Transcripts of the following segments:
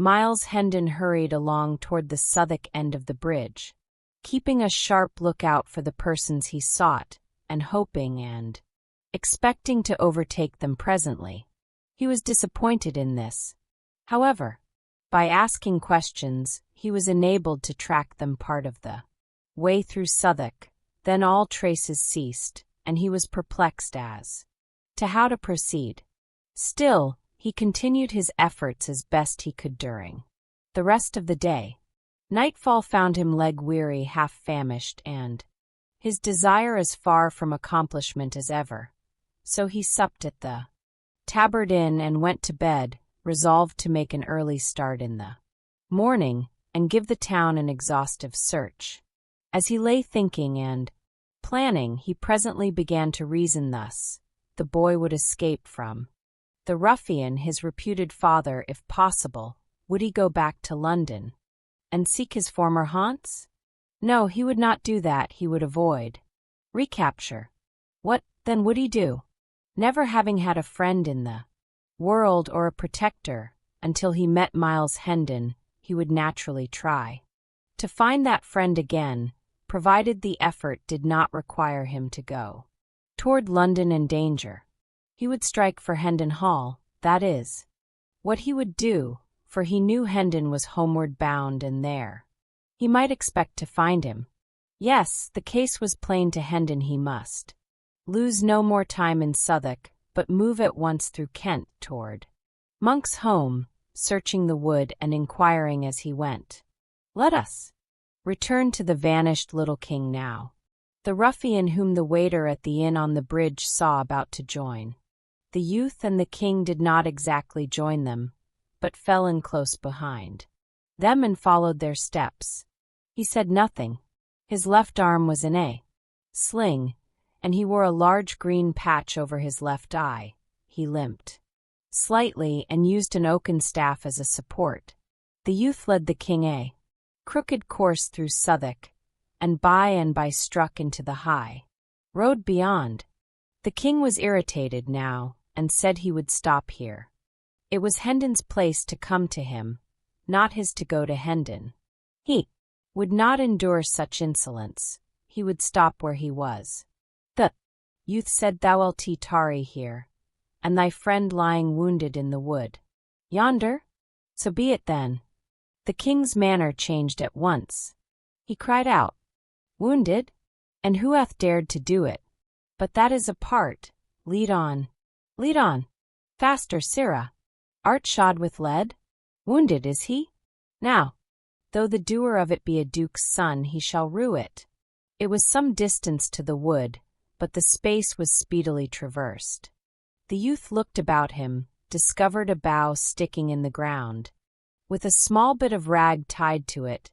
Miles Hendon hurried along toward the Southwark end of the bridge, keeping a sharp lookout for the persons he sought, and hoping and expecting to overtake them presently. He was disappointed in this. However, by asking questions, he was enabled to track them part of the way through Southwark. Then all traces ceased, and he was perplexed as to how to proceed. Still, he continued his efforts as best he could during the rest of the day. Nightfall found him leg-weary, half-famished, and his desire as far from accomplishment as ever. So he supped at the Tabard Inn and went to bed, resolved to make an early start in the morning and give the town an exhaustive search. As he lay thinking and planning, he presently began to reason thus: the boy would escape from the ruffian, his reputed father, if possible. Would he go back to London and seek his former haunts? No, he would not do that. He would avoid recapture. What, then, would he do? Never having had a friend in the world or a protector until he met Miles Hendon, he would naturally try to find that friend again, provided the effort did not require him to go toward London and danger. He would strike for Hendon Hall, that is what he would do, for he knew Hendon was homeward bound, and there he might expect to find him. Yes, the case was plain to Hendon. He must lose no more time in Southwark, but move at once through Kent toward Monk's home, searching the wood and inquiring as he went. Let us return to the vanished little king now. The ruffian whom the waiter at the inn on the bridge saw about to join the youth and the king did not exactly join them, but fell in close behind them and followed their steps. He said nothing. His left arm was in a sling, and he wore a large green patch over his left eye. He limped slightly and used an oaken staff as a support. The youth led the king a crooked course through Southwark, and by struck into the high road beyond. The king was irritated now, and said he would stop here. It was Hendon's place to come to him, not his to go to Hendon. He would not endure such insolence. He would stop where he was. The youth said, "Thou wilt tarry here, and thy friend lying wounded in the wood yonder? So be it then." The king's manner changed at once. He cried out, "Wounded? And who hath dared to do it? But that is apart. Lead on. Lead on. Faster, sirrah. Art shod with lead? Wounded is he? Now, though the doer of it be a duke's son, he shall rue it." It was some distance to the wood, but the space was speedily traversed. The youth looked about him, discovered a bough sticking in the ground, with a small bit of rag tied to it,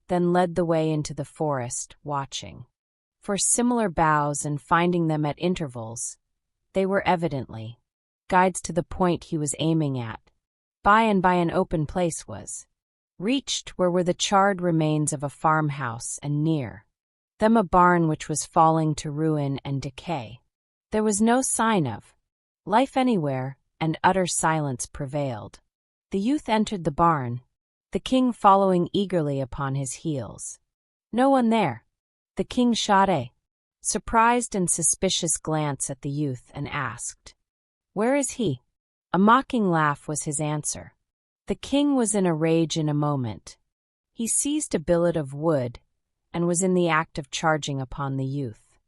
then led the way into the forest, watching for similar boughs and finding them at intervals. They were evidently guides to the point he was aiming at. By and by an open place was reached where were the charred remains of a farmhouse, and near them a barn which was falling to ruin and decay. There was no sign of life anywhere, and utter silence prevailed. The youth entered the barn, the king following eagerly upon his heels. No one there. The king shot a surprised and suspicious glance at the youth and asked, "Where is he?" A mocking laugh was his answer. The king was in a rage in a moment. He seized a billet of wood and was in the act of charging upon the youth,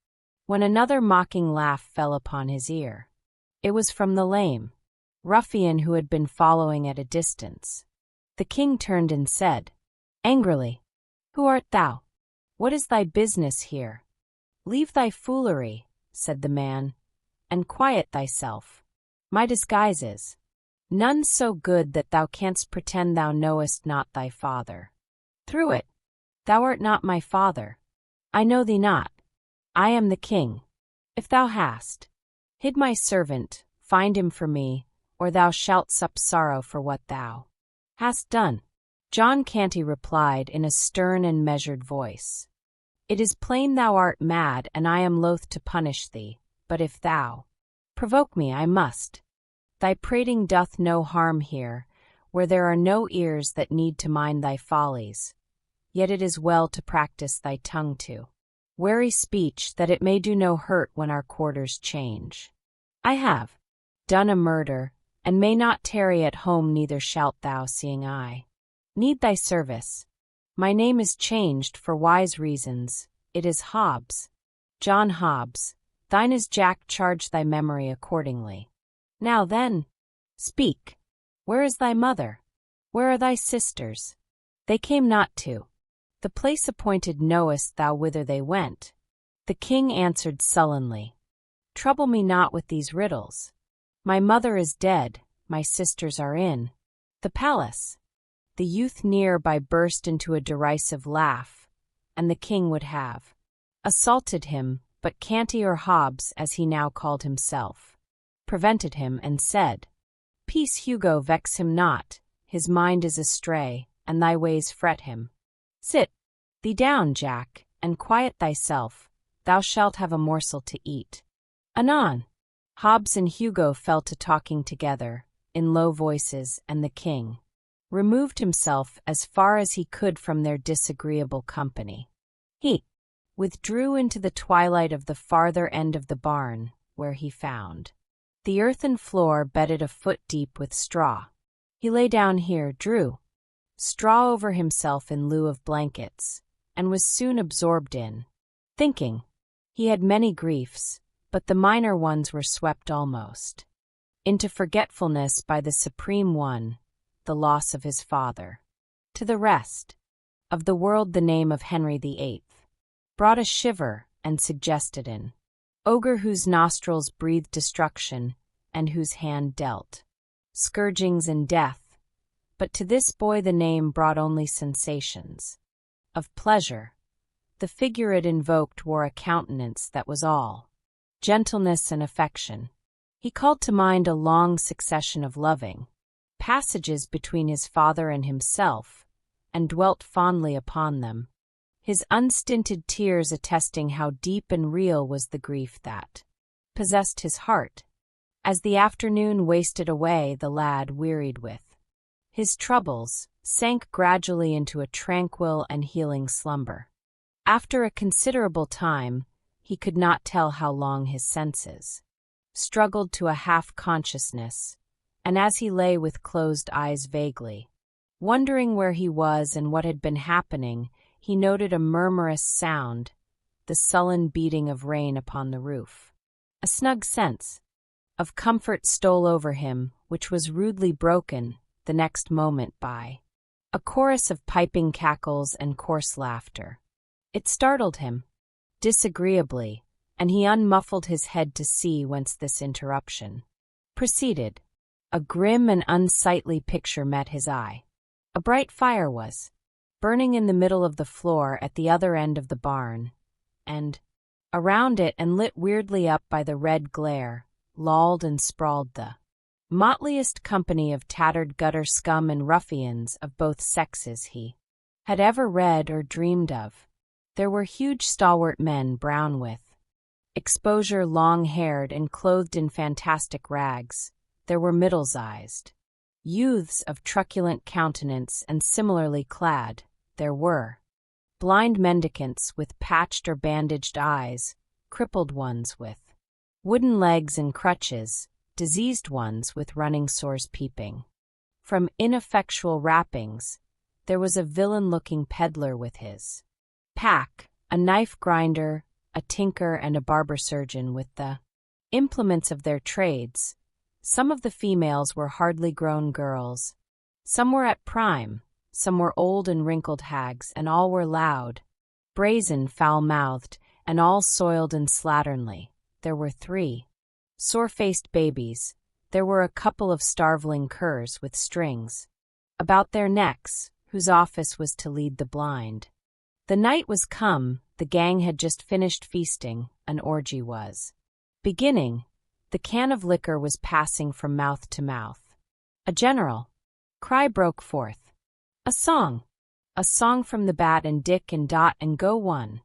when another mocking laugh fell upon his ear. It was from the lame ruffian who had been following at a distance. The king turned and said, angrily, "Who art thou? What is thy business here?" "Leave thy foolery," said the man, "and quiet thyself. My disguise is none so good that thou canst pretend thou knowest not thy father. Through it, thou art not my father. I know thee not. I am the king. If thou hast hid my servant, find him for me, or thou shalt sup sorrow for what thou hast done." John Canty replied in a stern and measured voice, "It is plain thou art mad, and I am loath to punish thee, but if thou provoke me, I must. Thy prating doth no harm here. where there are no ears that need to mind thy follies, yet it is well to practice thy tongue too. Wary speech, that it may do no hurt when our quarters change. I have done a murder, and may not tarry at home, neither shalt thou, seeing I need thy service. My name is changed for wise reasons, it is Hobbs, John Hobbs. Thine is Jack, charge thy memory accordingly. Now then, speak. Where is thy mother? Where are thy sisters? They came not to the place appointed, knowest thou whither they went? The king answered sullenly, Trouble me not with these riddles. My mother is dead, my sisters are in the palace. The youth near by burst into a derisive laugh, and the king would have assaulted him, but Canty, or Hobbs as he now called himself, prevented him and said, Peace, Hugo, vex him not, his mind is astray, and thy ways fret him. Sit thee down, Jack, and quiet thyself, thou shalt have a morsel to eat. Anon. Hobbs and Hugo fell to talking together, in low voices, and the king removed himself as far as he could from their disagreeable company. He withdrew into the twilight of the farther end of the barn, where he found the earthen floor bedded a foot deep with straw. He lay down here, drew straw over himself in lieu of blankets, and was soon absorbed in thinking. He had many griefs, but the minor ones were swept almost into forgetfulness by the supreme one, the loss of his father. To the rest of the world the name of Henry VIII brought a shiver and suggested an ogre whose nostrils breathed destruction and whose hand dealt scourgings and death, but to this boy the name brought only sensations of pleasure. The figure it invoked wore a countenance that was all gentleness and affection. He called to mind a long succession of loving passages between his father and himself, and dwelt fondly upon them, his unstinted tears attesting how deep and real was the grief that possessed his heart. As the afternoon wasted away, the lad, wearied with his troubles, sank gradually into a tranquil and healing slumber. After a considerable time, he could not tell how long, his senses struggled to a half-consciousness, and as he lay with closed eyes vaguely wondering where he was and what had been happening, he noted a murmurous sound, the sullen beating of rain upon the roof. A snug sense of comfort stole over him, which was rudely broken the next moment by a chorus of piping cackles and coarse laughter. It startled him disagreeably, and he unmuffled his head to see whence this interruption proceeded. A grim and unsightly picture met his eye. A bright fire was burning in the middle of the floor at the other end of the barn, and around it, and lit weirdly up by the red glare, lolled and sprawled the motliest company of tattered gutter scum and ruffians of both sexes he had ever read or dreamed of. There were huge stalwart men, brown with exposure, long-haired, and clothed in fantastic rags. There were middle-sized youths of truculent countenance and similarly clad. There were blind mendicants with patched or bandaged eyes, crippled ones with wooden legs and crutches, diseased ones with running sores peeping from ineffectual wrappings. There was a villain-looking peddler with his pack, a knife grinder, a tinker, and a barber surgeon with the implements of their trades. Some of the females were hardly grown girls. Some were at prime, some were old and wrinkled hags, and all were loud, brazen, foul-mouthed, and all soiled and slatternly. There were 3 sore-faced babies. There were a couple of starveling curs with strings about their necks, whose office was to lead the blind. The night was come, the gang had just finished feasting, an orgy was beginning. The can of liquor was passing from mouth to mouth. A general cry broke forth. A song from the Bat and Dick and Dot and Go one.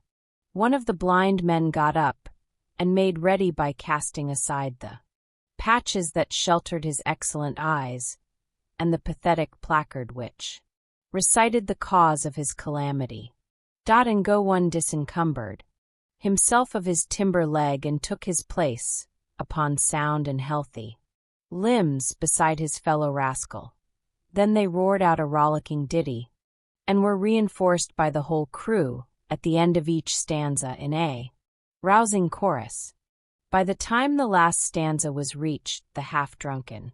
One of the blind men got up and made ready by casting aside the patches that sheltered his excellent eyes, and the pathetic placard which recited the cause of his calamity. And go one disencumbered himself of his timber leg and took his place upon sound and healthy limbs beside his fellow rascal. Then they roared out a rollicking ditty, and were reinforced by the whole crew at the end of each stanza in a rousing chorus. By the time the last stanza was reached, the half-drunken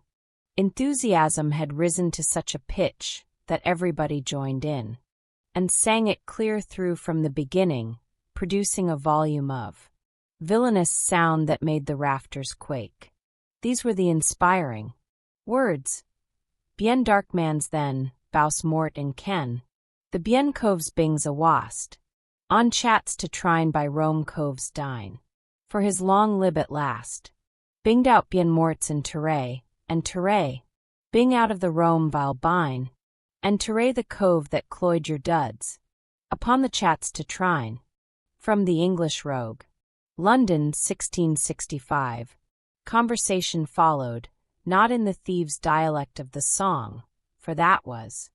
enthusiasm had risen to such a pitch that everybody joined in, and sang it clear through from the beginning, producing a volume of villainous sound that made the rafters quake. These were the inspiring words. Bien dark mans then, bouse mort and ken, the bien coves bings a wast, on chats to trine by Rome coves dine, for his long lib at last, binged out bien morts and Teray, bing out of the Rome vile bine, and Teray the cove that cloyed your duds, upon the chats to trine. From the English Rogue. London, 1665. Conversation followed, not in the thieves' dialect of the song, for that was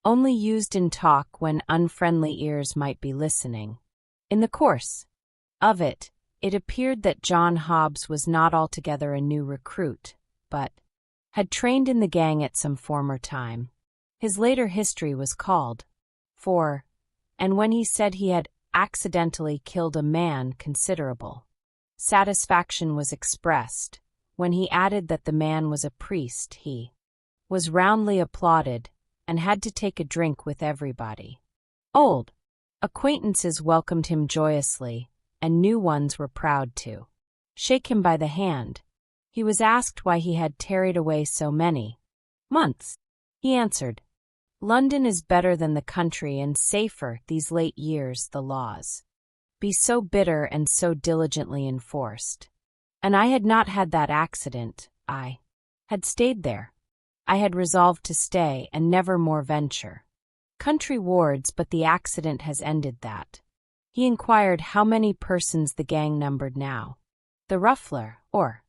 only used in talk when unfriendly ears might be listening. In the course of it, it appeared that John Hobbs was not altogether a new recruit, but had trained in the gang at some former time. His later history was called for, and when he said he had accidentally killed a man, considerable satisfaction was expressed. When he added that the man was a priest, he was roundly applauded, and had to take a drink with everybody. Old acquaintances welcomed him joyously, and new ones were proud to shake him by the hand. He was asked why he had tarried away so many months. He answered, "London is better than the country and safer these late years, the laws be so bitter and so diligently enforced. And I had not had that accident, I had stayed there. I had resolved to stay and never more venture country wards, but the accident has ended that." He inquired how many persons the gang numbered now. The ruffler, or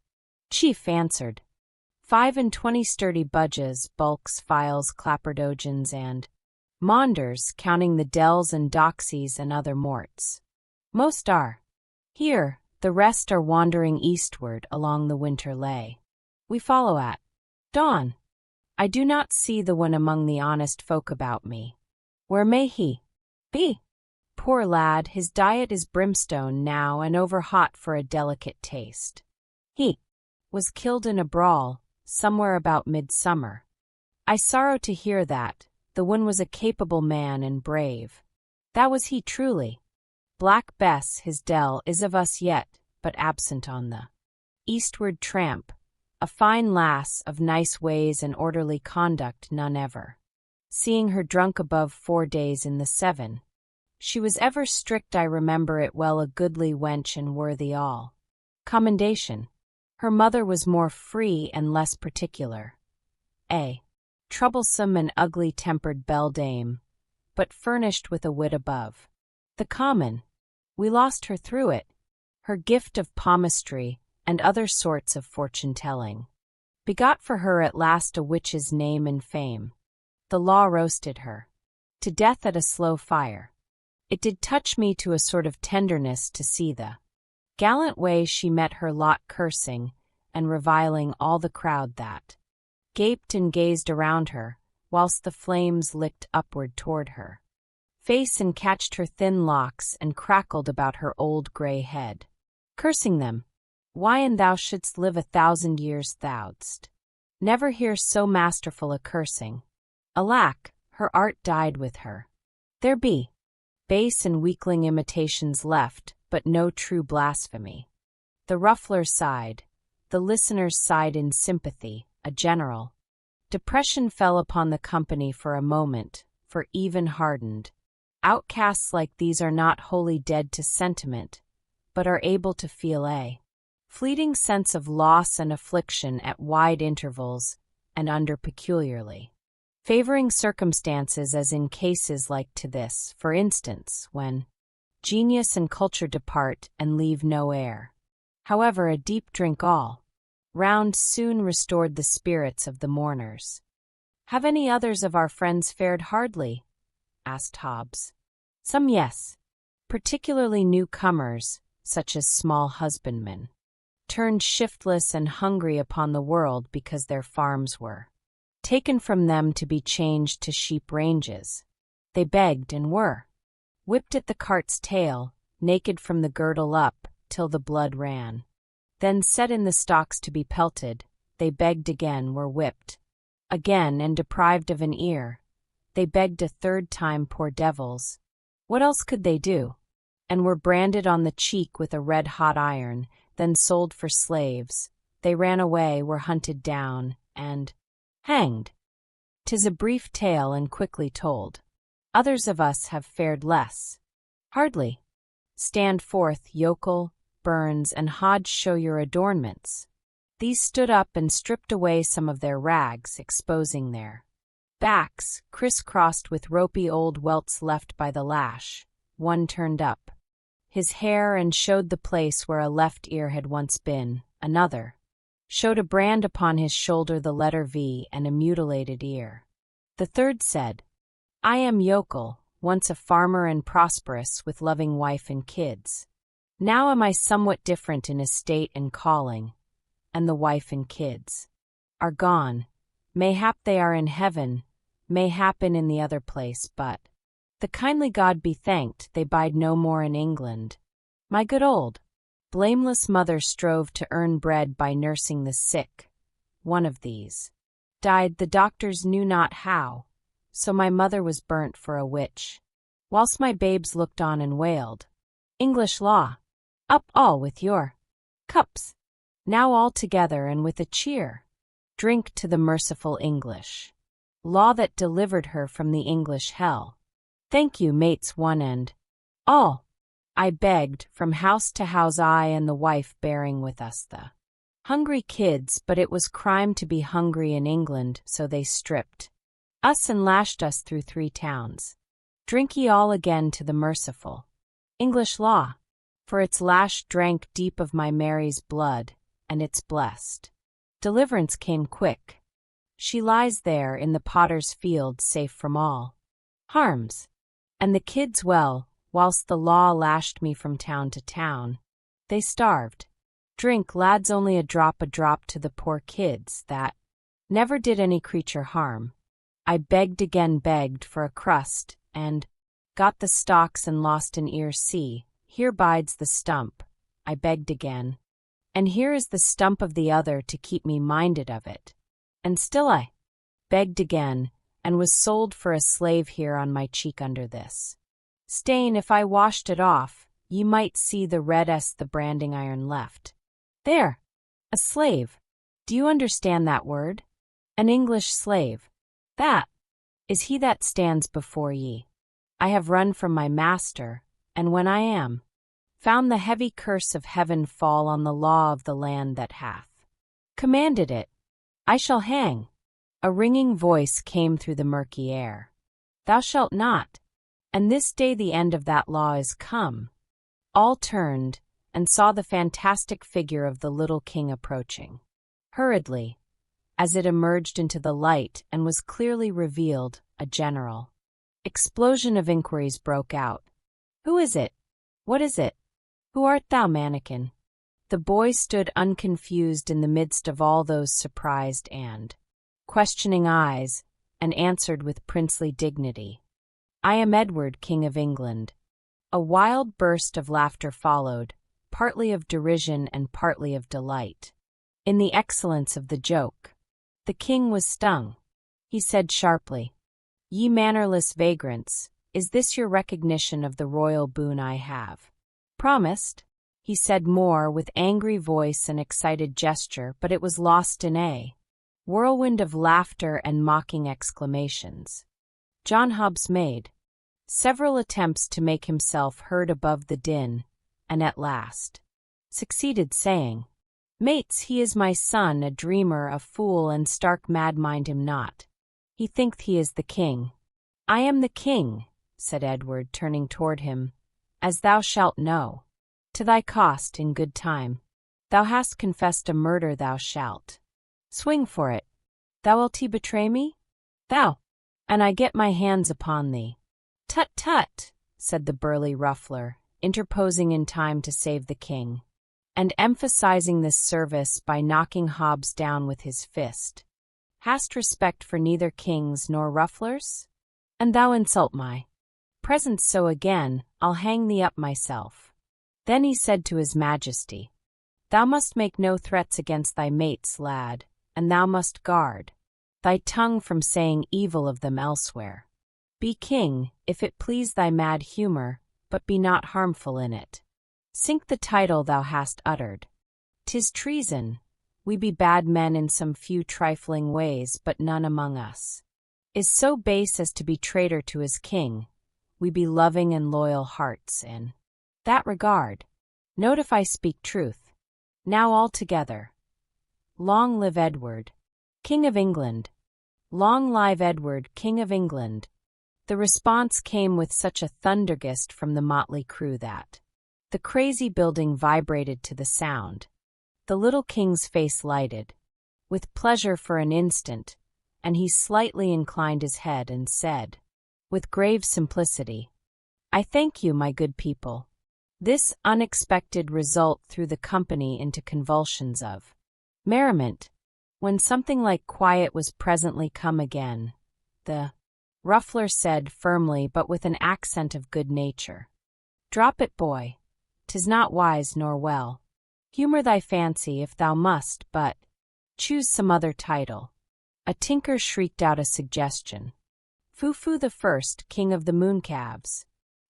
chief, answered, 25 sturdy budges, bulks, files, clapperdogeons, and maunders, counting the dells and doxies and other morts. Most are here, the rest are wandering eastward along the winter lay. We follow at dawn. I do not see the one among the honest folk about me. Where may he be? Poor lad, his diet is brimstone now and over hot for a delicate taste. He was killed in a brawl, somewhere about midsummer. I sorrow to hear that. The one was a capable man and brave. That was he truly. Black Bess, his dell, is of us yet, but absent on the eastward tramp. A fine lass, of nice ways and orderly conduct, none ever seeing her drunk above 4 days in the 7. She was ever strict, I remember it well, a goodly wench and worthy all commendation. Her mother was more free and less particular. A troublesome and ugly-tempered beldame, but furnished with a wit above the common. We lost her through it. Her gift of palmistry and other sorts of fortune-telling begot for her at last a witch's name and fame. The law roasted her to death at a slow fire. It did touch me to a sort of tenderness to see the gallant way she met her lot, cursing and reviling all the crowd that gaped and gazed around her, whilst the flames licked upward toward her face and catched her thin locks and crackled about her old grey head, cursing them. Why, and thou shouldst live 1,000 years, thou'dst never hear so masterful a cursing. Alack, her art died with her. There be base and weakling imitations left, but no true blasphemy. The ruffler sighed. The listeners sighed in sympathy. A general depression fell upon the company for a moment, for even hardened outcasts like these are not wholly dead to sentiment, but are able to feel a fleeting sense of loss and affliction at wide intervals and under peculiarly favoring circumstances, as in cases like to this, for instance, when genius and culture depart and leave no heir. However, a deep drink all round soon restored the spirits of the mourners. Have any others of our friends fared hardly? Asked Hobbs. Some, yes. Particularly newcomers, such as small husbandmen, turned shiftless and hungry upon the world because their farms were taken from them to be changed to sheep ranges. They begged and were whipped at the cart's tail, naked from the girdle up, till the blood ran. Then set in the stocks to be pelted, they begged again, were whipped again, and deprived of an ear. They begged a third time, poor devils. What else could they do? And were branded on the cheek with a red-hot iron, then sold for slaves. They ran away, were hunted down, and hanged. 'Tis a brief tale and quickly told. Others of us have fared less. Hardly. Stand forth, Yokel, Burns, and Hodge, show your adornments. These stood up and stripped away some of their rags, exposing their backs, criss-crossed with ropey old welts left by the lash. One turned up his hair and showed the place where a left ear had once been. Another showed a brand upon his shoulder, the letter V, and a mutilated ear. The third said, I am Yokel, once a farmer and prosperous, with loving wife and kids. Now am I somewhat different in estate and calling, and the wife and kids are gone. Mayhap they are in heaven, mayhappen in the other place, but the kindly God be thanked, they bide no more in England. My good old, blameless mother strove to earn bread by nursing the sick. One of these died, the doctors knew not how, so my mother was burnt for a witch, whilst my babes looked on and wailed. English law, up all with your cups! Now all together and with a cheer, drink to the merciful English law that delivered her from the English hell. Thank you, mates, one and all. I begged, from house to house, I and the wife bearing with us the hungry kids, but it was crime to be hungry in England, so they stripped us and lashed us through 3 towns. Drink ye all again to the merciful English law, for its lash drank deep of my Mary's blood, and its blessed deliverance came quick. She lies there in the potter's field, safe from all harms, and the kids well, whilst the law lashed me from town to town. They starved. Drink, lads, only a drop to the poor kids, that never did any creature harm. I begged again, begged for a crust, and got the stalks and lost an ear. See, here bides the stump. I begged again, and here is the stump of the other to keep me minded of it. And still I begged again, and was sold for a slave here on my cheek under this stain. If I washed it off, ye might see the red the branding iron left. There, a slave. Do you understand that word? An English slave. That is he that stands before ye. I have run from my master, and when I am found, the heavy curse of heaven fall on the law of the land that hath commanded it. I shall hang. A ringing voice came through the murky air. Thou shalt not. And this day the end of that law is come. All turned, and saw the fantastic figure of the little king approaching hurriedly. As it emerged into the light and was clearly revealed, a general explosion of inquiries broke out. Who is it? What is it? Who art thou, mannikin? The boy stood unconfused in the midst of all those surprised and questioning eyes, and answered with princely dignity, I am Edward, King of England. A wild burst of laughter followed, partly of derision and partly of delight in the excellence of the joke. The king was stung. He said sharply, Ye mannerless vagrants, is this your recognition of the royal boon I have promised? He said more with angry voice and excited gesture, but it was lost in a whirlwind of laughter and mocking exclamations. John Hobbs made several attempts to make himself heard above the din, and at last succeeded, saying, Mates, he is my son, a dreamer, a fool, and stark mad, mind him not. He thinketh he is the king. I am the king, said Edward, turning toward him, as thou shalt know. To thy cost, in good time. Thou hast confessed a murder, thou shalt swing for it. Thou wilt he betray me? Thou, and I get my hands upon thee. Tut, tut, said the burly ruffler, interposing in time to save the king, and emphasizing this service by knocking Hobbs down with his fist. Hast respect for neither kings nor rufflers? And thou insult my presence so again, I'll hang thee up myself. Then he said to his majesty, Thou must make no threats against thy mates, lad, and thou must guard thy tongue from saying evil of them elsewhere. Be king, if it please thy mad humor, but be not harmful in it. Sink the title thou hast uttered. 'Tis treason. We be bad men in some few trifling ways, but none among us is so base as to be traitor to his king. We be loving and loyal hearts in that regard. Note if I speak truth. Now all together. Long live Edward, King of England. Long live Edward, King of England. The response came with such a thundergust from the motley crew that the crazy building vibrated to the sound. The little king's face lighted with pleasure for an instant, and he slightly inclined his head and said, with grave simplicity, I thank you, my good people. This unexpected result threw the company into convulsions of merriment. When something like quiet was presently come again, the ruffler said firmly but with an accent of good nature, Drop it, boy. 'Tis not wise nor well. Humor thy fancy if thou must, but choose some other title. A tinker shrieked out a suggestion. Foo-Foo the First, King of the Mooncalves.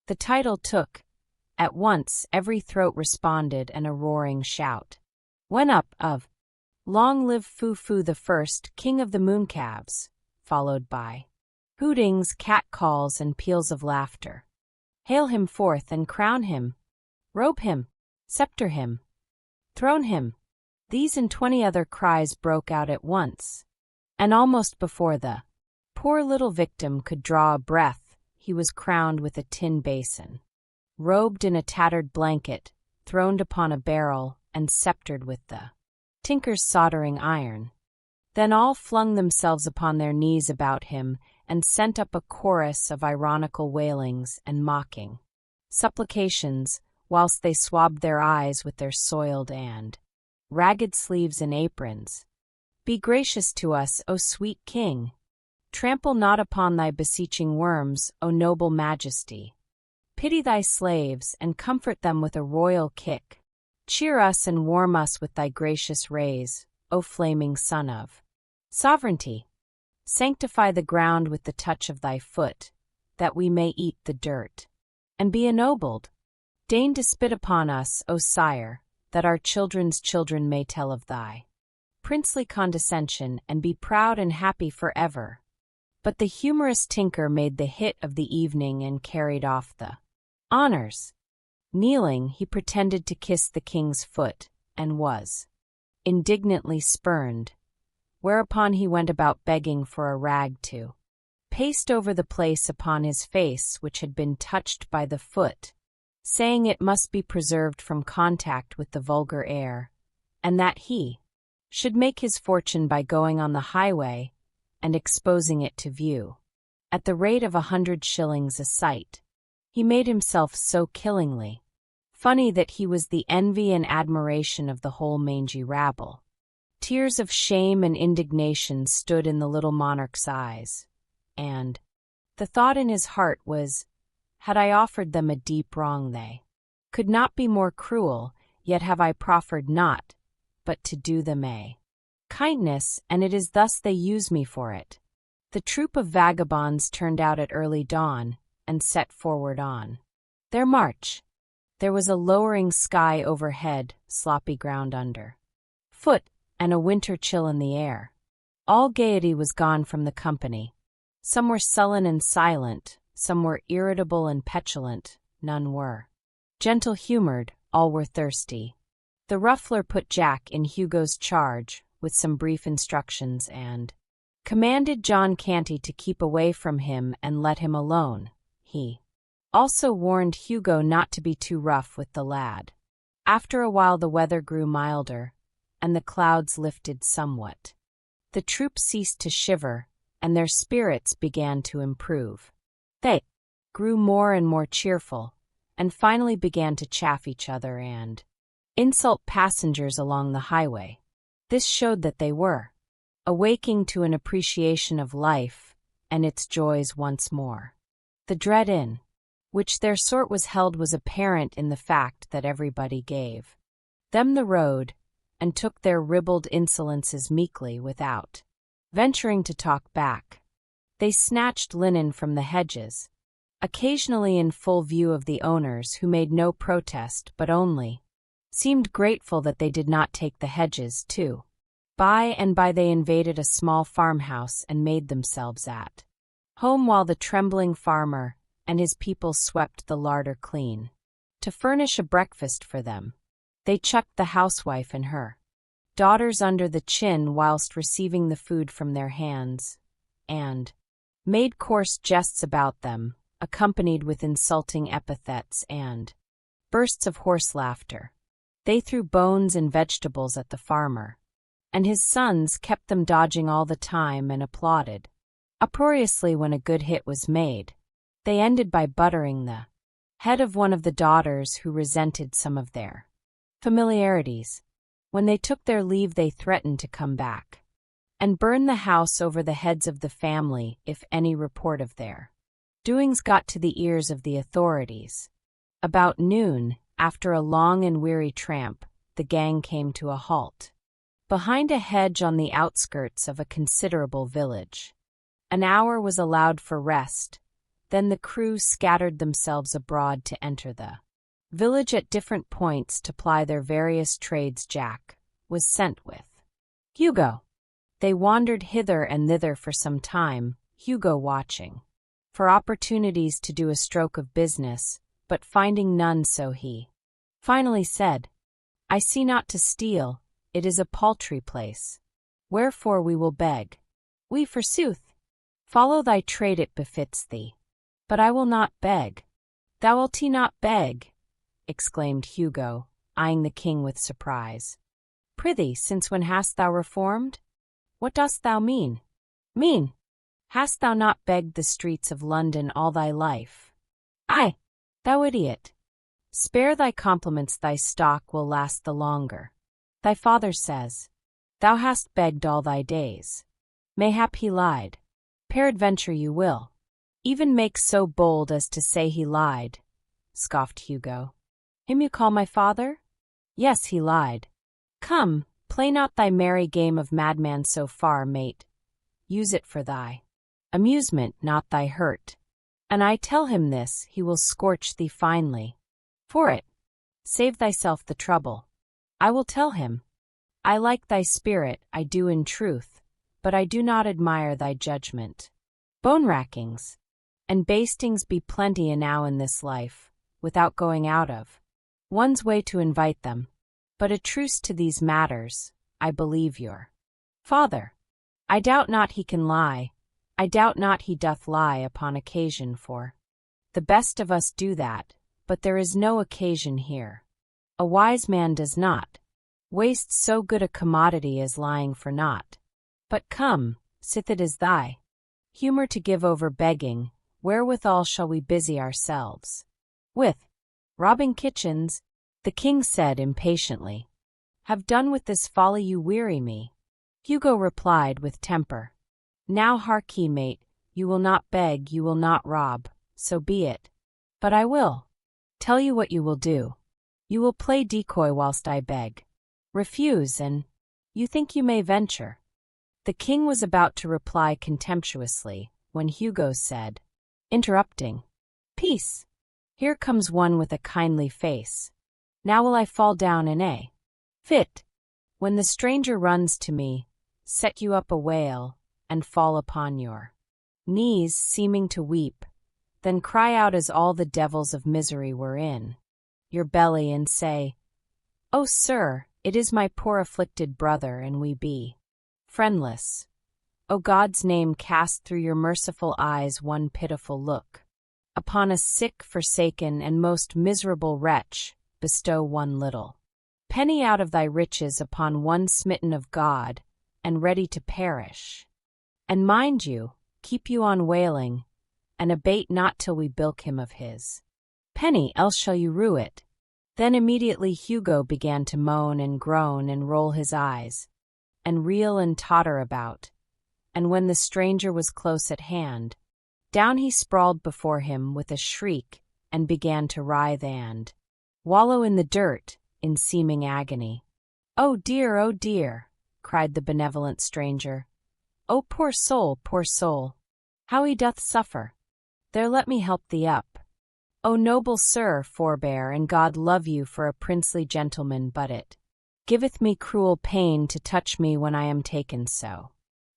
The title took. At once every throat responded, and a roaring shout went up of Long live Foo-Foo the First, King of the Mooncalves, followed by hootings, catcalls, and peals of laughter. Hail him forth and crown him, robe him, scepter him, throne him. These and 20 other cries broke out at once, and almost before the poor little victim could draw a breath, he was crowned with a tin basin, robed in a tattered blanket, throned upon a barrel, and sceptered with the tinker's soldering iron. Then all flung themselves upon their knees about him and sent up a chorus of ironical wailings and mocking supplications, whilst they swabbed their eyes with their soiled and ragged sleeves and aprons. Be gracious to us, O sweet king. Trample not upon thy beseeching worms, O noble majesty. Pity thy slaves and comfort them with a royal kick. Cheer us and warm us with thy gracious rays, O flaming son of sovereignty. Sanctify the ground with the touch of thy foot, that we may eat the dirt and be ennobled. Deign to spit upon us, O sire, that our children's children may tell of thy princely condescension and be proud and happy forever. But the humorous tinker made the hit of the evening and carried off the honors. Kneeling, he pretended to kiss the king's foot, and was indignantly spurned, whereupon he went about begging for a rag to paste over the place upon his face which had been touched by the foot, saying it must be preserved from contact with the vulgar air, and that he should make his fortune by going on the highway and exposing it to view, at the rate of 100 shillings a sight. He made himself so killingly funny that he was the envy and admiration of the whole mangy rabble. Tears of shame and indignation stood in the little monarch's eyes, and the thought in his heart was, had I offered them a deep wrong, they could not be more cruel, yet have I proffered not, but to do them a kindness, and it is thus they use me for it. The troop of vagabonds turned out at early dawn, and set forward on their march. There was a lowering sky overhead, sloppy ground under foot, and a winter chill in the air. All gaiety was gone from the company. Some were sullen and silent, some were irritable and petulant, none were gentle-humored, all were thirsty. The ruffler put Jack in Hugo's charge, with some brief instructions, and commanded John Canty to keep away from him and let him alone. He also warned Hugo not to be too rough with the lad. After a while the weather grew milder, and the clouds lifted somewhat. The troop ceased to shiver, and their spirits began to improve. They grew more and more cheerful, and finally began to chaff each other and insult passengers along the highway. This showed that they were awaking to an appreciation of life and its joys once more. The dread in which their sort was held was apparent in the fact that everybody gave them the road and took their ribald insolences meekly without venturing to talk back. They snatched linen from the hedges, occasionally in full view of the owners, who made no protest but only seemed grateful that they did not take the hedges too. By and by they invaded a small farmhouse and made themselves at home while the trembling farmer and his people swept the larder clean. To furnish a breakfast for them, they chucked the housewife and her daughters under the chin whilst receiving the food from their hands, and made coarse jests about them, accompanied with insulting epithets and bursts of hoarse laughter. They threw bones and vegetables at the farmer, and his sons kept them dodging all the time and applauded uproariously when a good hit was made. They ended by buttering the head of one of the daughters, who resented some of their familiarities. When they took their leave, they threatened to come back and burn the house over the heads of the family if any report of their doings got to the ears of the authorities. About noon, after a long and weary tramp, the gang came to a halt behind a hedge on the outskirts of a considerable village. An hour was allowed for rest, then the crew scattered themselves abroad to enter the village at different points to ply their various trades. Jack was sent with Hugo. They wandered hither and thither for some time, Hugo watching for opportunities to do a stroke of business, but finding none, so he finally said, "I see not to steal, it is a paltry place. Wherefore we will beg." "We, forsooth. Follow thy trade, it befits thee." "But I will not beg." "Thou wilt not beg?" exclaimed Hugo, eyeing the king with surprise. "Prithee, since when hast thou reformed? What dost thou mean?" "Mean? Hast thou not begged the streets of London all thy life?" "Aye." "Thou idiot! Spare thy compliments, thy stock will last the longer. Thy father says thou hast begged all thy days. Mayhap he lied. Peradventure you will even make so bold as to say he lied," scoffed Hugo. "Him you call my father?" "Yes, he lied." "Come, play not thy merry game of madman so far, mate. Use it for thy amusement, not thy hurt. And I tell him this, he will scorch thee finely. For it, save thyself the trouble. I will tell him. I like thy spirit, I do in truth, but I do not admire thy judgment. Bone-rackings and bastings be plenty enow in this life, without going out of one's way to invite them. But a truce to these matters. I believe your father. I doubt not he can lie. I doubt not he doth lie upon occasion, for the best of us do that, but there is no occasion here. A wise man does not waste so good a commodity as lying for naught. But come, sith it is thy humor to give over begging, wherewithal shall we busy ourselves? With robbing kitchens, the king said impatiently. Have done with this folly, you weary me. Hugo replied with temper. Now hark ye, mate, you will not beg, you will not rob, so be it. But I will tell you what you will do. You will play decoy whilst I beg. Refuse, and you think you may venture. The king was about to reply contemptuously, when Hugo said, interrupting, Peace! Here comes one with a kindly face. Now will I fall down in a fit. When the stranger runs to me, set you up a wail, and fall upon your knees, seeming to weep, then cry out as all the devils of misery were in your belly, and say, Oh, sir, it is my poor afflicted brother, and we be friendless. O God's name, cast through your merciful eyes one pitiful look. Upon a sick, forsaken, and most miserable wretch, bestow one little penny out of thy riches upon one smitten of God, and ready to perish. And mind you, keep you on wailing, and abate not till we bilk him of his penny, else shall you rue it. Then immediately Hugo began to moan and groan and roll his eyes, and reel and totter about, and when the stranger was close at hand, down he sprawled before him with a shriek and began to writhe and wallow in the dirt in seeming agony. Oh dear, cried the benevolent stranger. Oh poor soul, how he doth suffer. There, let me help thee up. O noble sir, forbear, and God love you for a princely gentleman, but it giveth me cruel pain to touch me when I am taken so.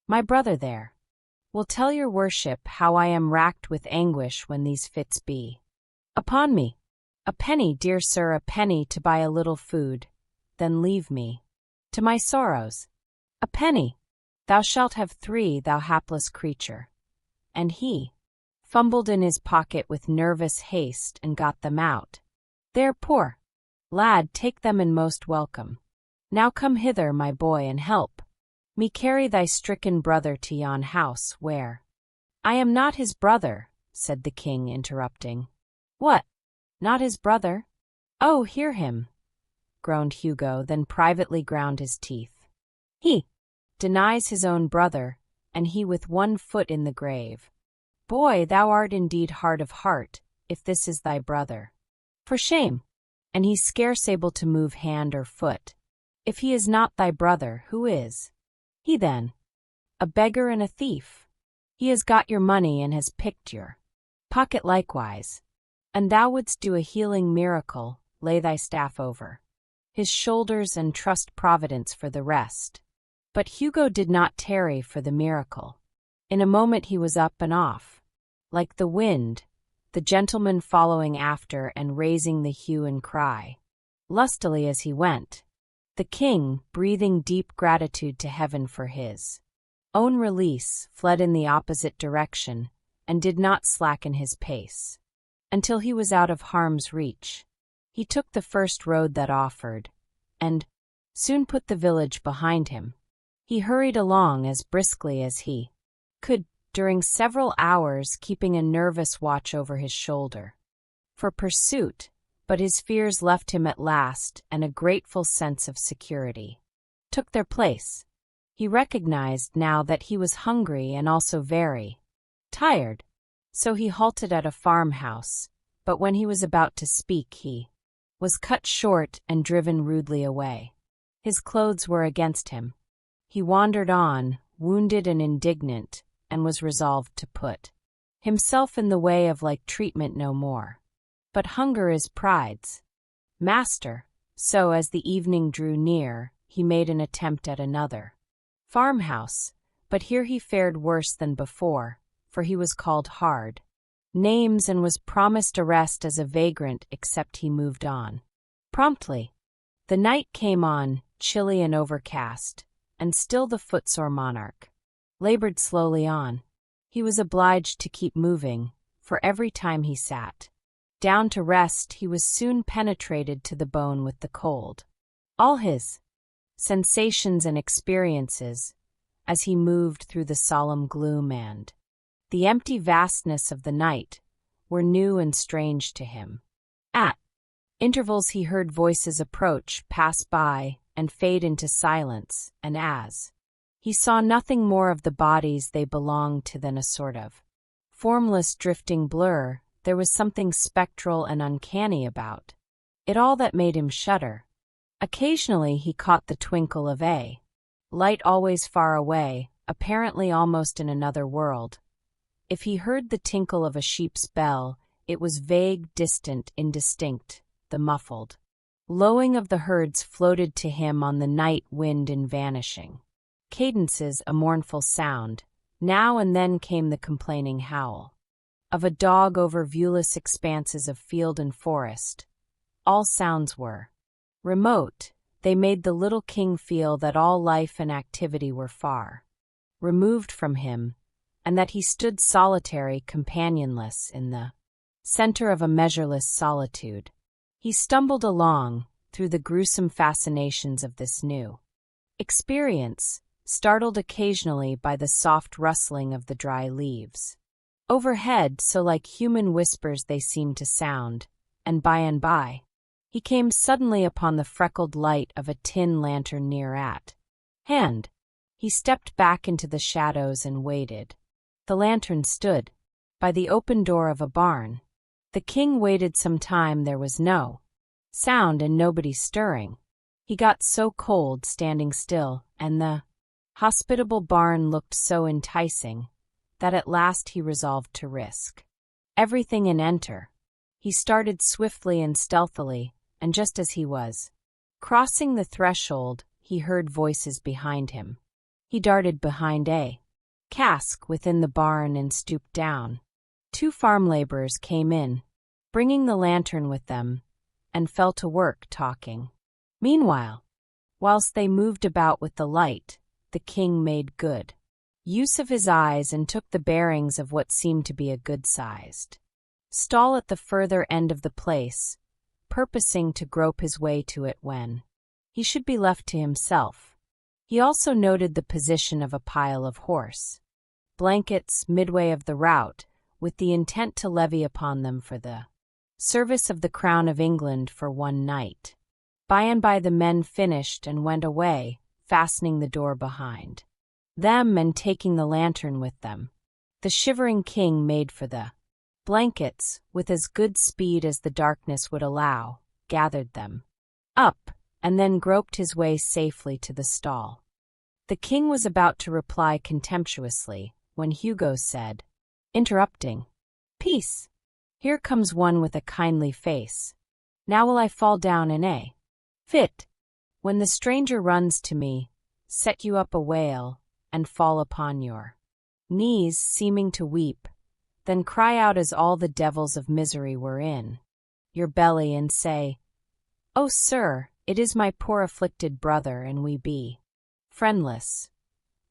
My brother there will tell your worship how I am racked with anguish when these fits be upon me. A penny, dear sir, a penny to buy a little food, then leave me to my sorrows. A penny, thou shalt have 3, thou hapless creature. And he fumbled in his pocket with nervous haste and got them out. There, poor lad, take them and most welcome. Now come hither, my boy, and help me carry thy stricken brother to yon house where— I am not his brother, said the king, interrupting. What? Not his brother? Oh, hear him, groaned Hugo, then privately ground his teeth. He denies his own brother, and he with one foot in the grave. Boy, thou art indeed hard of heart, if this is thy brother. For shame! And he's scarce able to move hand or foot. If he is not thy brother, who is he then? A beggar and a thief. He has got your money and has picked your pocket likewise. And thou wouldst do a healing miracle, lay thy staff over his shoulders and trust Providence for the rest. But Hugo did not tarry for the miracle. In a moment he was up and off, like the wind, the gentleman following after and raising the hue and cry lustily as he went. The king, breathing deep gratitude to heaven for his own release, fled in the opposite direction and did not slacken his pace until he was out of harm's reach. He took the first road that offered, and soon put the village behind him. He hurried along as briskly as he could, during several hours keeping a nervous watch over his shoulder for pursuit, but his fears left him at last, and a grateful sense of security took their place. He recognized now that he was hungry and also very tired, so he halted at a farmhouse, but when he was about to speak he was cut short and driven rudely away. His clothes were against him. He wandered on, wounded and indignant, and was resolved to put himself in the way of like treatment no more. But hunger is pride's master, so as the evening drew near, he made an attempt at another farmhouse, but here he fared worse than before, for he was called hard names and was promised arrest as a vagrant, except he moved on promptly. The night came on, chilly and overcast, and still the footsore monarch labored slowly on. He was obliged to keep moving, for every time he sat down to rest he was soon penetrated to the bone with the cold. All his sensations and experiences, as he moved through the solemn gloom and the empty vastness of the night, were new and strange to him. At intervals he heard voices approach, pass by, and fade into silence, and as he saw nothing more of the bodies they belonged to than a sort of formless drifting blur, there was something spectral and uncanny about it all that made him shudder. Occasionally he caught the twinkle of a light always far away, apparently almost in another world. If he heard the tinkle of a sheep's bell, it was vague, distant, indistinct. The muffled lowing of the herds floated to him on the night wind in vanishing cadences, a mournful sound. Now and then came the complaining howl of a dog over viewless expanses of field and forest. All sounds were remote. They made the little king feel that all life and activity were far removed from him, and that he stood solitary, companionless, in the center of a measureless solitude. He stumbled along, through the gruesome fascinations of this new experience, startled occasionally by the soft rustling of the dry leaves. Overhead, so like human whispers they seemed to sound, and by, he came suddenly upon the freckled light of a tin lantern near at hand. He stepped back into the shadows and waited. The lantern stood by the open door of a barn. The king waited some time. There was no sound and nobody stirring. He got so cold standing still, and the hospitable barn looked so enticing, that at last he resolved to risk everything and enter. He started swiftly and stealthily, and just as he was crossing the threshold, he heard voices behind him. He darted behind a cask within the barn and stooped down. 2 farm laborers came in, bringing the lantern with them, and fell to work talking. Meanwhile, whilst they moved about with the light, the king made good use of his eyes and took the bearings of what seemed to be a good-sized stall at the further end of the place, purposing to grope his way to it when he should be left to himself. He also noted the position of a pile of horse blankets midway of the route, with the intent to levy upon them for the service of the Crown of England for one night. By and by the men finished and went away, fastening the door behind them and taking the lantern with them. The shivering king made for the blankets with as good speed as the darkness would allow, gathered them up, and then groped his way safely to the stall. The king was about to reply contemptuously when Hugo said, interrupting, "Peace! Here comes one with a kindly face. Now will I fall down in a fit. When the stranger runs to me, set you up a wail, and fall upon your knees, seeming to weep, then cry out as all the devils of misery were in your belly, and say, 'Oh, sir, it is my poor afflicted brother, and we be friendless.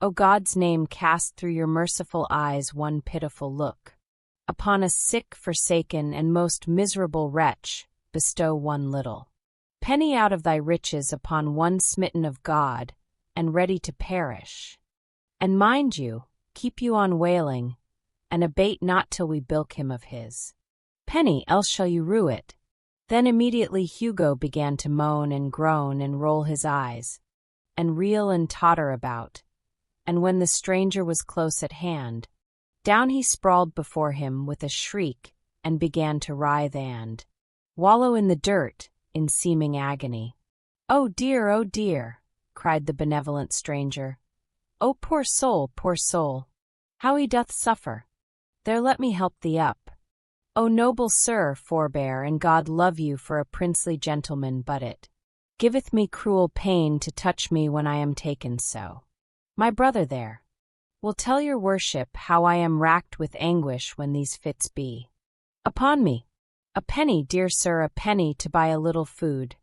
O God's name, cast through your merciful eyes one pitiful look upon a sick, forsaken, and most miserable wretch. Bestow one little penny out of thy riches upon one smitten of God, and ready to perish. And mind you, keep you on wailing, and abate not till we bilk him of his penny, else shall you rue it.'" Then immediately Hugo began to moan and groan and roll his eyes, and reel and totter about, and when the stranger was close at hand, down he sprawled before him with a shriek and began to writhe and wallow in the dirt in seeming agony. "Oh dear," cried the benevolent stranger. "Oh, poor soul, how he doth suffer! There, let me help thee up. O noble sir, forbear, and God love you for a princely gentleman, but it giveth me cruel pain to touch me when I am taken so. My brother there will tell your worship how I am racked with anguish when these fits be upon me. A penny, dear sir, a penny to buy a little food,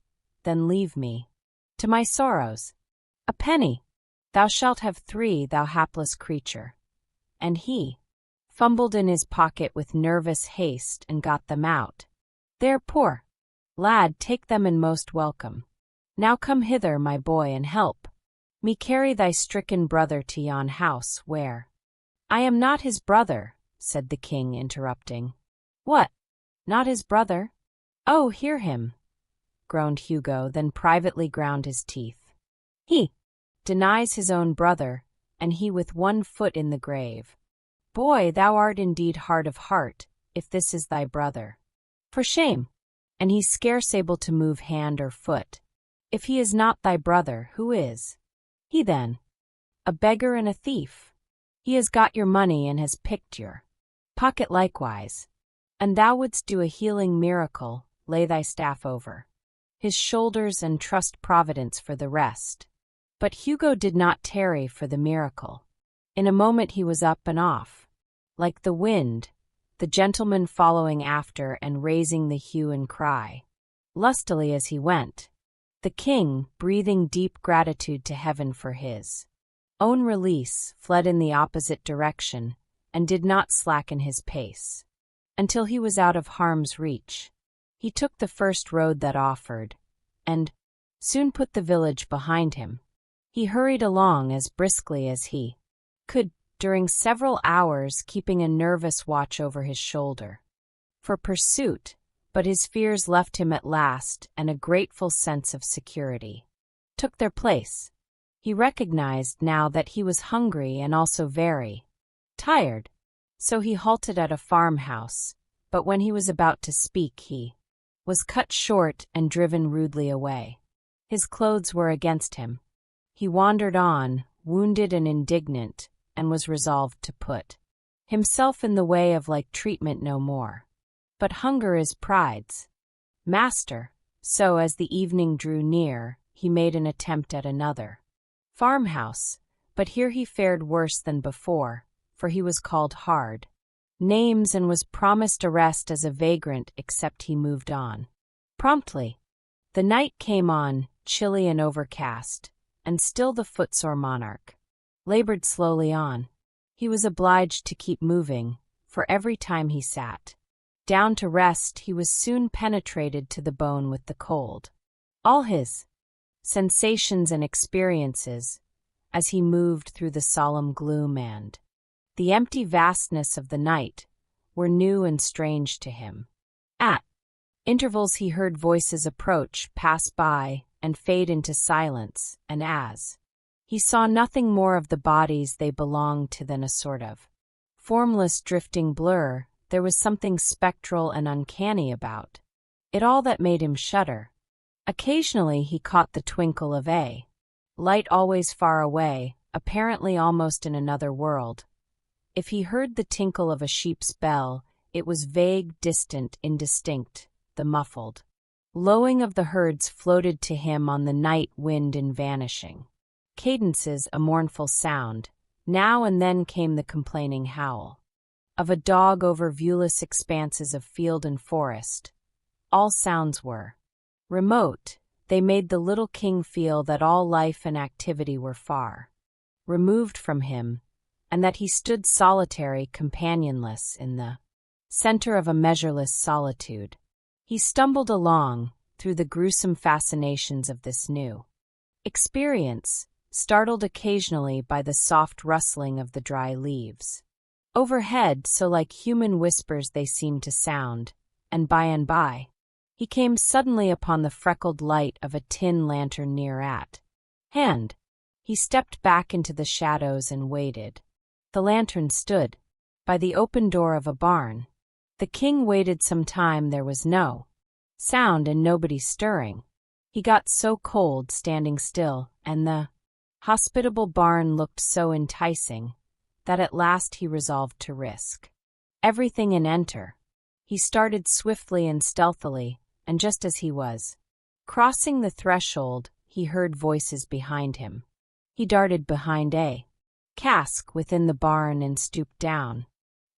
then leave me to my sorrows. A penny! Thou shalt have 3, thou hapless creature." And he fumbled in his pocket with nervous haste and got them out. "There, poor lad, take them and most welcome. Now come hither, my boy, and help me carry thy stricken brother to yon house where—" "I am not his brother," said the king, interrupting. "What? Not his brother? Oh, hear him!" groaned Hugo, then privately ground his teeth. "He denies his own brother, and he with one foot in the grave. Boy, thou art indeed hard of heart, if this is thy brother. For shame!" And he's scarce able to move hand or foot. "If he is not thy brother, who is he then? A beggar and a thief. He has got your money and has picked your pocket likewise. And thou wouldst do a healing miracle, lay thy staff over his shoulders and trust Providence for the rest." But Hugo did not tarry for the miracle. In a moment he was up and off, like the wind, the gentleman following after and raising the hue and cry lustily as he went. The king, breathing deep gratitude to heaven for his own release, fled in the opposite direction and did not slacken his pace until he was out of harm's reach. He took the first road that offered, and soon put the village behind him. He hurried along as briskly as he could, during several hours keeping a nervous watch over his shoulder for pursuit, but his fears left him at last, and a grateful sense of security took their place. He recognized now that he was hungry and also very tired, so he halted at a farmhouse, but when he was about to speak he was cut short and driven rudely away. His clothes were against him. He wandered on, wounded and indignant, and was resolved to put himself in the way of like treatment no more. But hunger is pride's master, so as the evening drew near, he made an attempt at another farmhouse, but here he fared worse than before, for he was called hard names and was promised arrest as a vagrant, except he moved on promptly. The night came on, chilly and overcast, and still the footsore monarch labored slowly on. He was obliged to keep moving, for every time he sat down to rest he was soon penetrated to the bone with the cold. All his sensations and experiences, as he moved through the solemn gloom and the empty vastness of the night, were new and strange to him. At intervals he heard voices approach, pass by, and fade into silence, and as he saw nothing more of the bodies they belonged to than a sort of formless drifting blur, there was something spectral and uncanny about it all that made him shudder. Occasionally he caught the twinkle of a light always far away, apparently almost in another world. If he heard the tinkle of a sheep's bell, it was vague, distant, indistinct. The muffled lowing of the herds floated to him on the night wind in vanishing cadences, a mournful sound. Now and then came the complaining howl of a dog over viewless expanses of field and forest. All sounds were remote. They made the little king feel that all life and activity were far removed from him, and that he stood solitary, companionless, in the center of a measureless solitude. He stumbled along, through the gruesome fascinations of this new experience, startled occasionally by the soft rustling of the dry leaves overhead, so like human whispers they seemed to sound, and by, he came suddenly upon the freckled light of a tin lantern near at hand. He stepped back into the shadows and waited. The lantern stood by the open door of a barn. The king waited some time. There was no sound and nobody stirring. He got so cold standing still, and the hospitable barn looked so enticing, that at last he resolved to risk everything and enter. He started swiftly and stealthily, and just as he was crossing the threshold, he heard voices behind him. He darted behind a cask within the barn and stooped down.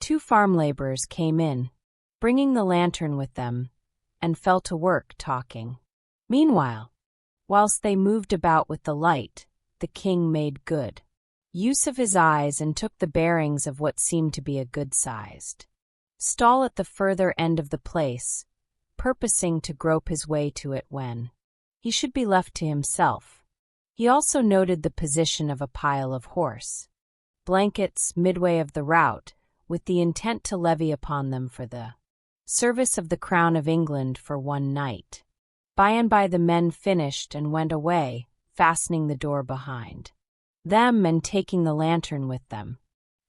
2 farm laborers came in, bringing the lantern with them, and fell to work talking. Meanwhile, whilst they moved about with the light, the king made good use of his eyes and took the bearings of what seemed to be a good-sized stall at the further end of the place, purposing to grope his way to it when he should be left to himself. He also noted the position of a pile of horse blankets midway of the route, with the intent to levy upon them for the service of the Crown of England for one night. By and by the men finished and went away, fastening the door behind them and taking the lantern with them.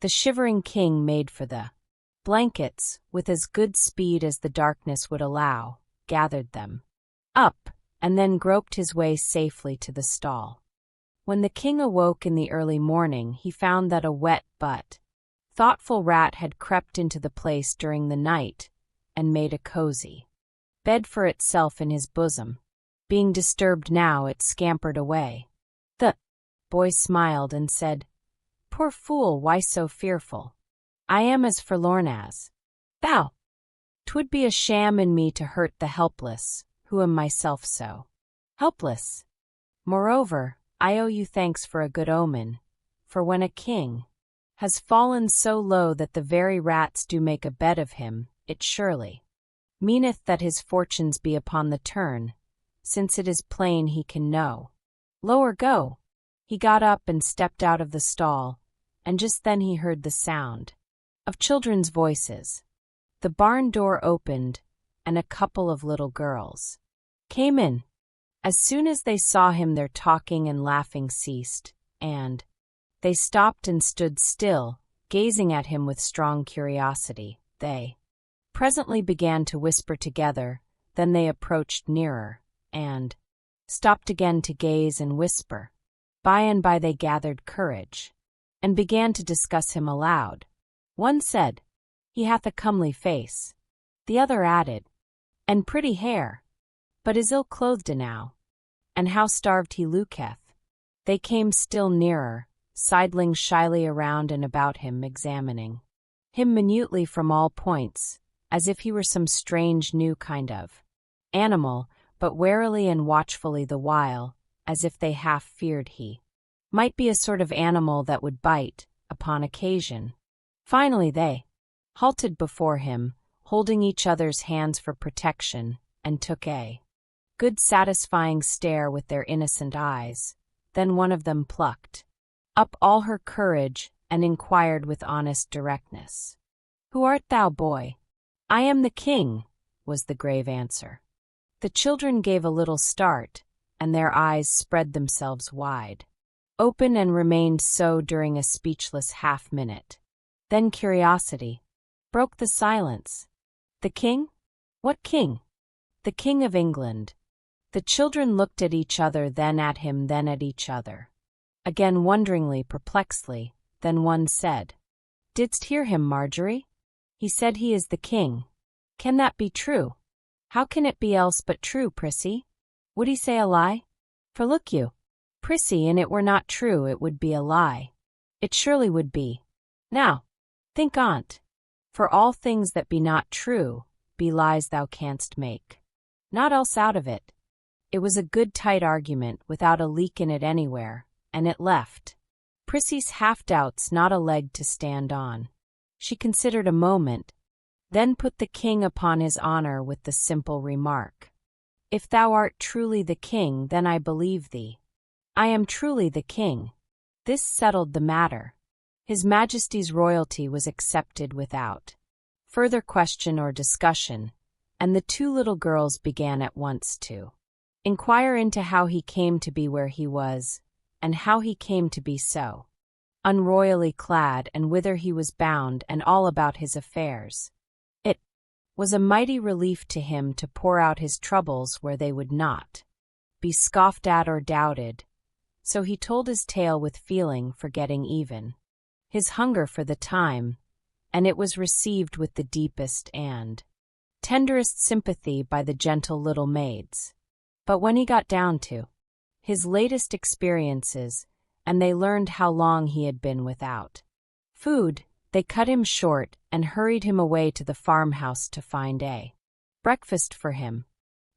The shivering king made for the blankets, with as good speed as the darkness would allow, gathered them up, and then groped his way safely to the stall. When the king awoke in the early morning, he found that a wet but thoughtful rat had crept into the place during the night and made a cozy bed for itself in his bosom. Being disturbed now, it scampered away. The boy smiled and said, "Poor fool, why so fearful? I am as forlorn as thou. 'Twould be a sham in me to hurt the helpless, who am myself so helpless. Moreover, I owe you thanks for a good omen, for when a king has fallen so low that the very rats do make a bed of him, it surely meaneth that his fortunes be upon the turn, since it is plain he can no lower go." He got up and stepped out of the stall, and just then he heard the sound of children's voices. The barn door opened, and a couple of little girls came in. As soon as they saw him, their talking and laughing ceased, and they stopped and stood still, gazing at him with strong curiosity. They presently began to whisper together, then they approached nearer, and stopped again to gaze and whisper. By and by they gathered courage, and began to discuss him aloud. One said, "He hath a comely face." The other added, "And pretty hair, but is ill-clothed enow, and how starved he looketh." They came still nearer, sidling shyly around and about him, examining him minutely from all points, as if he were some strange new kind of animal, but warily and watchfully the while, as if they half feared he might be a sort of animal that would bite, upon occasion. Finally they halted before him, holding each other's hands for protection, and took a good satisfying stare with their innocent eyes. Then one of them plucked up all her courage, and inquired with honest directness, "Who art thou, boy?" "I am the king," was the grave answer. The children gave a little start, and their eyes spread themselves wide open and remained so during a speechless half-minute. Then curiosity broke the silence. "The king? What king?" "The King of England." The children looked at each other, then at him, then at each other, again wonderingly, perplexedly. Then one said, "Didst hear him, Marjorie? He said he is the king. Can that be true?" "How can it be else but true, Prissy? Would he say a lie? For look you, Prissy, and it were not true, it would be a lie. It surely would be. Now, think on't. For all things that be not true, be lies thou canst make not else out of it." It was a good tight argument, without a leak in it anywhere, and it left Prissy's half-doubts not a leg to stand on. She considered a moment, then put the king upon his honor with the simple remark, "If thou art truly the king, then I believe thee." "I am truly the king." This settled the matter. His Majesty's royalty was accepted without further question or discussion, and the two little girls began at once to inquire into how he came to be where he was, and how he came to be so unroyally clad, and whither he was bound, and all about his affairs. It was a mighty relief to him to pour out his troubles where they would not be scoffed at or doubted, so he told his tale with feeling, forgetting even his hunger for the time, and it was received with the deepest and tenderest sympathy by the gentle little maids. But when he got down to his latest experiences, and they learned how long he had been without food, they cut him short and hurried him away to the farmhouse to find a breakfast for him.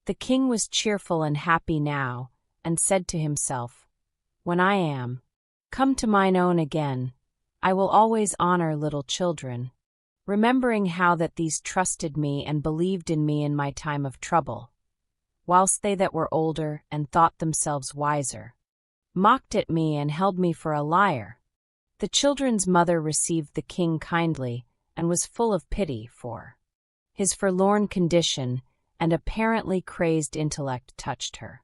The king was cheerful and happy now, and said to himself, "When I am come to mine own again, I will always honor little children, remembering how that these trusted me and believed in me in my time of trouble, whilst they that were older and thought themselves wiser mocked at me and held me for a liar." The children's mother received the king kindly, and was full of pity for his forlorn condition, and apparently crazed intellect touched her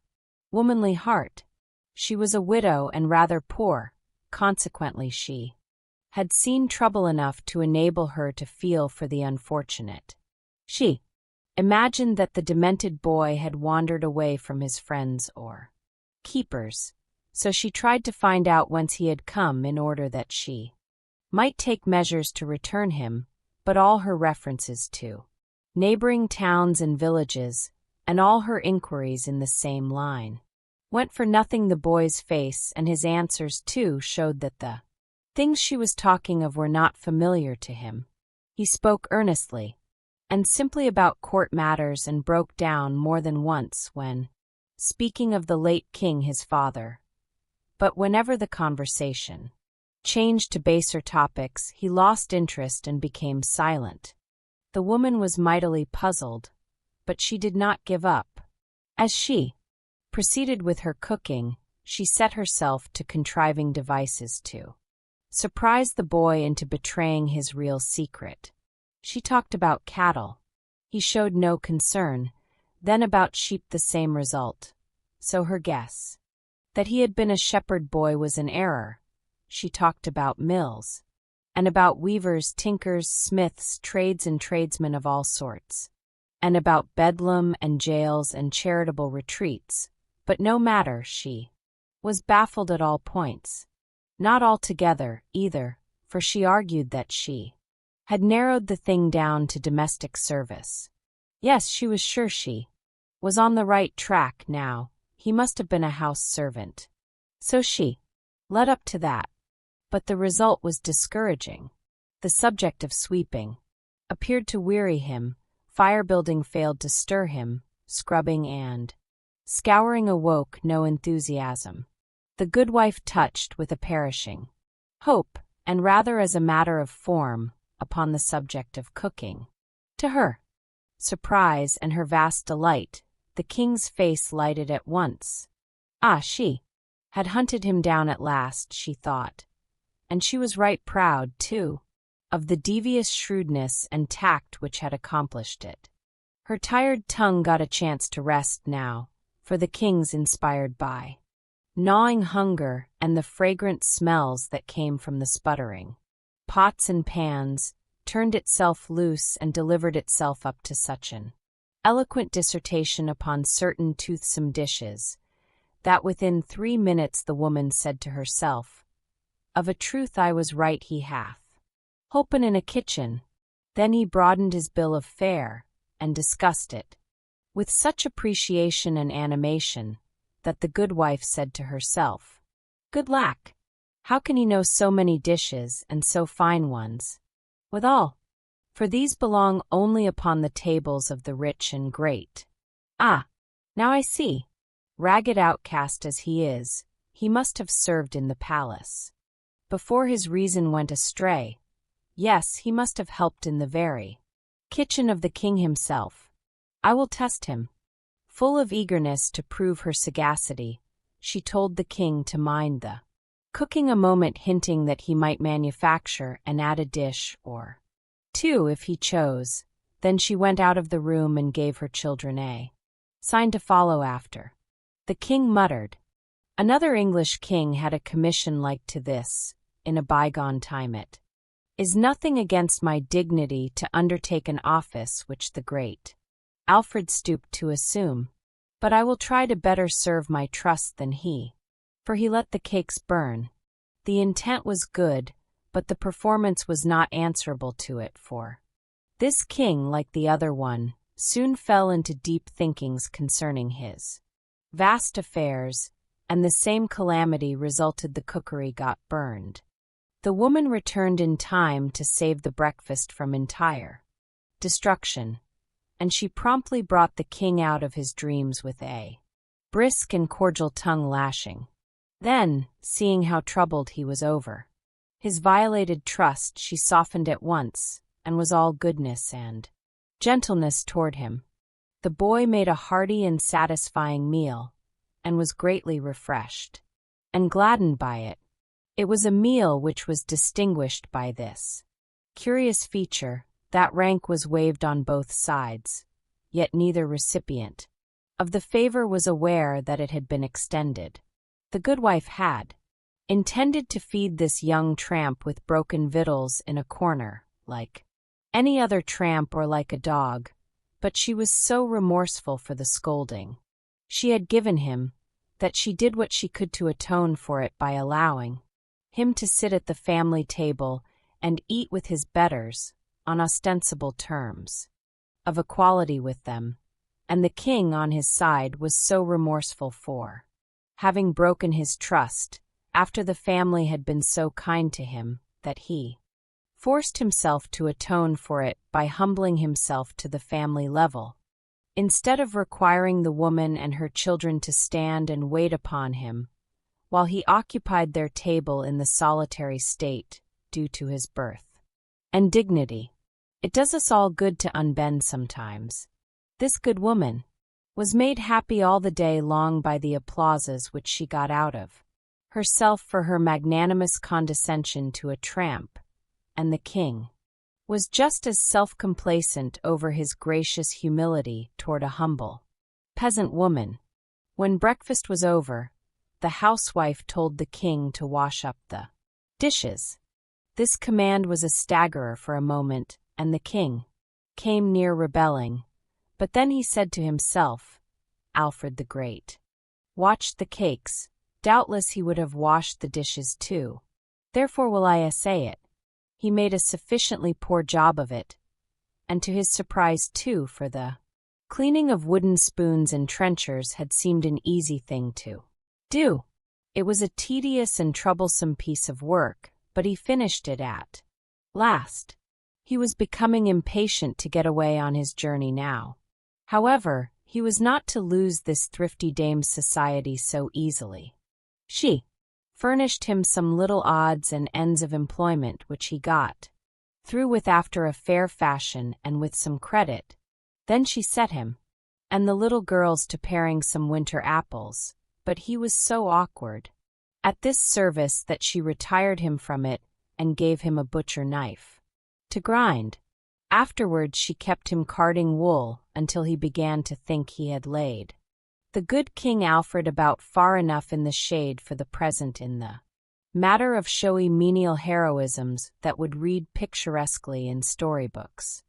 womanly heart. She was a widow and rather poor, consequently she had seen trouble enough to enable her to feel for the unfortunate. She imagined that the demented boy had wandered away from his friends or keepers, so she tried to find out whence he had come in order that she might take measures to return him, but all her references to neighboring towns and villages, and all her inquiries in the same line, went for nothing. The boy's face and his answers, too, showed that the things she was talking of were not familiar to him. He spoke earnestly and simply about court matters, and broke down more than once when speaking of the late king his father. But whenever the conversation changed to baser topics, he lost interest and became silent. The woman was mightily puzzled, but she did not give up. As she proceeded with her cooking, she set herself to contriving devices to surprise the boy into betraying his real secret. She talked about cattle. He showed no concern, then about sheep the same result. So her guess that he had been a shepherd boy was an error. She talked about mills, and about weavers, tinkers, smiths, trades and tradesmen of all sorts, and about bedlam and jails and charitable retreats, but no matter, she was baffled at all points. Not altogether, either, for she argued that she had narrowed the thing down to domestic service. Yes, she was sure she was on the right track now. He must have been a house servant. So she led up to that. But the result was discouraging. The subject of sweeping appeared to weary him, fire-building failed to stir him, scrubbing and scouring awoke no enthusiasm. The goodwife touched with a perishing hope, and rather as a matter of form, upon the subject of cooking. To her surprise and her vast delight, the king's face lighted at once. Ah, she had hunted him down at last, she thought. And she was right proud, too, of the devious shrewdness and tact which had accomplished it. Her tired tongue got a chance to rest now, for the king's inspired by gnawing hunger and the fragrant smells that came from the sputtering pots and pans, turned itself loose and delivered itself up to such an eloquent dissertation upon certain toothsome dishes, that within 3 minutes the woman said to herself, "Of a truth I was right, he hath holpen in a kitchen." Then he broadened his bill of fare, and discussed it with such appreciation and animation, that the goodwife said to herself, "Good lack! How can he know so many dishes, and so fine ones, withal? For these belong only upon the tables of the rich and great. Ah, now I see. Ragged outcast as he is, he must have served in the palace before his reason went astray. Yes, he must have helped in the very kitchen of the king himself. I will test him." Full of eagerness to prove her sagacity, she told the king to mind the cooking a moment, hinting that he might manufacture and add a dish or two if he chose. Then she went out of the room and gave her children a sign to follow after. The king muttered. Another English king had a commission like to this, in a bygone time. It is nothing against my dignity to undertake an office which the great Alfred stooped to assume, but I will try to better serve my trust than he, for he let the cakes burn. The intent was good, but the performance was not answerable to it, for this king, like the other one, soon fell into deep thinkings concerning his vast affairs, and the same calamity resulted. The cookery got burned. The woman returned in time to save the breakfast from entire destruction, and she promptly brought the king out of his dreams with a brisk and cordial tongue lashing. Then, seeing how troubled he was over his violated trust, she softened at once, and was all goodness and gentleness toward him. The boy made a hearty and satisfying meal, and was greatly refreshed and gladdened by it. It was a meal which was distinguished by this curious feature, that rank was waived on both sides, yet neither recipient of the favor was aware that it had been extended. The goodwife had intended to feed this young tramp with broken victuals in a corner, like any other tramp or like a dog, but she was so remorseful for the scolding she had given him, that she did what she could to atone for it by allowing him to sit at the family table and eat with his betters, on ostensible terms of equality with them, and the king on his side was so remorseful for having broken his trust, after the family had been so kind to him, that he forced himself to atone for it by humbling himself to the family level. Instead of requiring the woman and her children to stand and wait upon him, while he occupied their table in the solitary state due to his birth and dignity. It does us all good to unbend sometimes. This good woman was made happy all the day long by the applauses which she got out of herself for her magnanimous condescension to a tramp, and the king was just as self-complacent over his gracious humility toward a humble peasant woman. When breakfast was over, the housewife told the king to wash up the dishes. This command was a staggerer for a moment, and the king came near rebelling, but then he said to himself, Alfred the Great watched the cakes, doubtless he would have washed the dishes too. Therefore will I essay it. He made a sufficiently poor job of it, and to his surprise too, for the cleaning of wooden spoons and trenchers had seemed an easy thing to do. It was a tedious and troublesome piece of work, but he finished it at last. He was becoming impatient to get away on his journey now. However, he was not to lose this thrifty dame's society so easily. She furnished him some little odds and ends of employment which he got through with after a fair fashion and with some credit. Then she set him and the little girls to paring some winter apples, but he was so awkward at this service that she retired him from it and gave him a butcher knife to grind. Afterwards she kept him carding wool until he began to think he had laid the good King Alfred about far enough in the shade for the present in the matter of showy menial heroisms that would read picturesquely in storybooks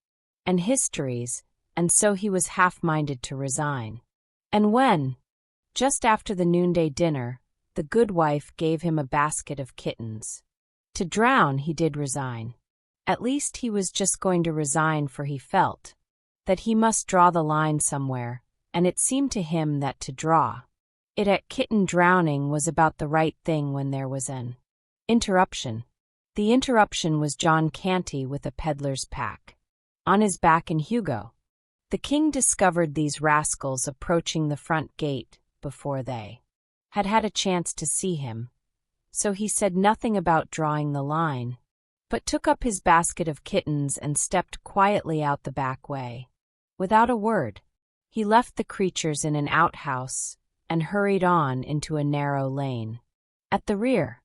and histories, and so he was half-minded to resign. And when, just after the noonday dinner, the good wife gave him a basket of kittens to drown, he did resign. At least he was just going to resign, for he felt that he must draw the line somewhere, and it seemed to him that to draw it at kitten drowning was about the right thing when there was an interruption. The interruption was John Canty with a peddler's pack on his back and Hugo. The king discovered these rascals approaching the front gate before they had had a chance to see him, so he said nothing about drawing the line, but took up his basket of kittens and stepped quietly out the back way. Without a word, he left the creatures in an outhouse and hurried on into a narrow lane. At the rear,